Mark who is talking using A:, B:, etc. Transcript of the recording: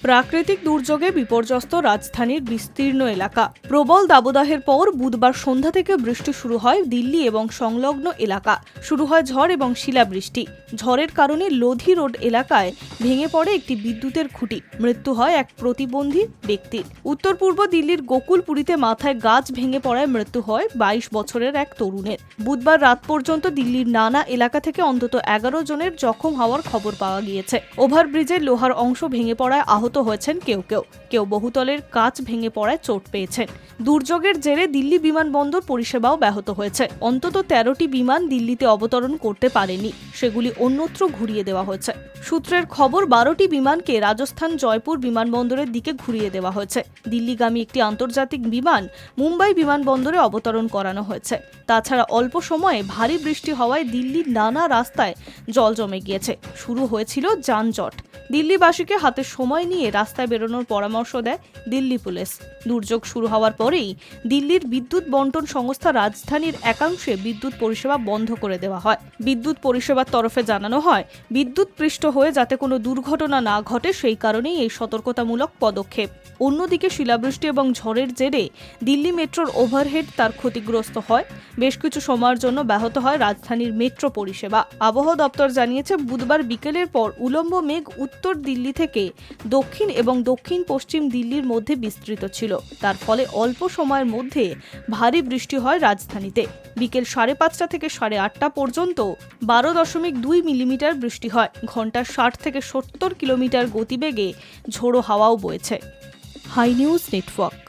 A: প্রাকৃতিক দুর্যোগে বিপর্যস্ত রাজধানীর বিস্তীর্ণ এলাকা। প্রবল দাবদাহের পর বুধবার সন্ধ্যা থেকে বৃষ্টি শুরু হয় দিল্লি এবং সংলগ্ন এলাকা। শুরু হয় ঝড় এবং শিলাবৃষ্টি। ঝড়ের কারণে লোধি রোড এলাকায় ভেঙে পড়ে একটি বিদ্যুতের খুঁটি। মৃত্যু হয় এক প্রতিবন্ধী ব্যক্তির। উত্তর পূর্ব দিল্লির গোকুলপুরীতে মাথায় গাছ ভেঙে পড়ায় মৃত্যু হয় 22 বছরের এক তরুণের। বুধবার রাত পর্যন্ত দিল্লির নানা এলাকা থেকে অন্তত 11 জনের জখম হওয়ার খবর পাওয়া গিয়েছে। ওভারব্রিজের লোহার অংশ ভেঙে পড়ায় আহত হয়েছেন কেউ বহুতলের কাচ ভেঙে পড়ায় চোট পেয়েছেন। দুর্যোগের জেরে দিল্লি বিমানবন্দর পরিষেবাও ব্যাহত হয়েছে। অন্তত 13টি বিমান দিল্লিতে অবতরণ করতে পারেনি, সেগুলি অন্যত্র ঘুরিয়ে দেওয়া হয়েছে। সূত্রের খবর, 12টি বিমানকে রাজস্থান জয়পুর বিমানবন্দরের দিকে ঘুরিয়ে দেওয়া হয়েছে। দিল্লিগামী একটি আন্তর্জাতিক বিমান মুম্বাই বিমানবন্দরে অবতরণ করানো হয়েছে। তাছাড়া অল্প সময়ে ভারী বৃষ্টি হওয়ায় দিল্লির নানা রাস্তায় জল জমে গিয়েছে। শুরু হয়েছিল যানজট। দিল্লিবাসীকে হাতে সময় নিয়ে রাস্তায় বেরোনোর পরামর্শ দেয় দিল্লি পুলিশ। দুর্যোগ শুরু হওয়ার পরেই দিল্লির বিদ্যুৎ বন্টন সংস্থা রাজধানীর একাংশে বিদ্যুৎ পরিষেবা বন্ধ করে দেওয়া হয়। বিদ্যুৎ পরিষেবার তরফে জানানো হয়, বিদ্যুৎ পৃষ্ঠ হয়ে যাতে কোনো দুর্ঘটনা না ঘটে সেই কারণেই এই সতর্কতামূলক পদক্ষেপ। অন্যদিকে শিলাবৃষ্টি এবং ঝড়ের জেরে দিল্লি মেট্রোর ওভারহেড তার ক্ষতিগ্রস্ত হয়। বেশ কিছু সময়ের জন্য ব্যাহত হয় রাজধানীর মেট্রো পরিষেবা। আবহাওয়া দপ্তর জানিয়েছে, বুধবার বিকেলের পর উলম্ব মেঘ উত্তর দিল্লি থেকে দক্ষিণ এবং দক্ষিণ পশ্চিম দিল্লির মধ্যে বিস্তৃত ছিল। তার ফলে অল্প সময়ের মধ্যে ভারী বৃষ্টি হয় রাজধানীতে। বিকেল 5:30 থেকে 8:30 পর্যন্ত 12.2 মিলিমিটার বৃষ্টি হয়। ঘন্টায় 60 থেকে 70 কিলোমিটার গতিবেগে ঝোড়ো হাওয়াও বয়েছে। Hi News network.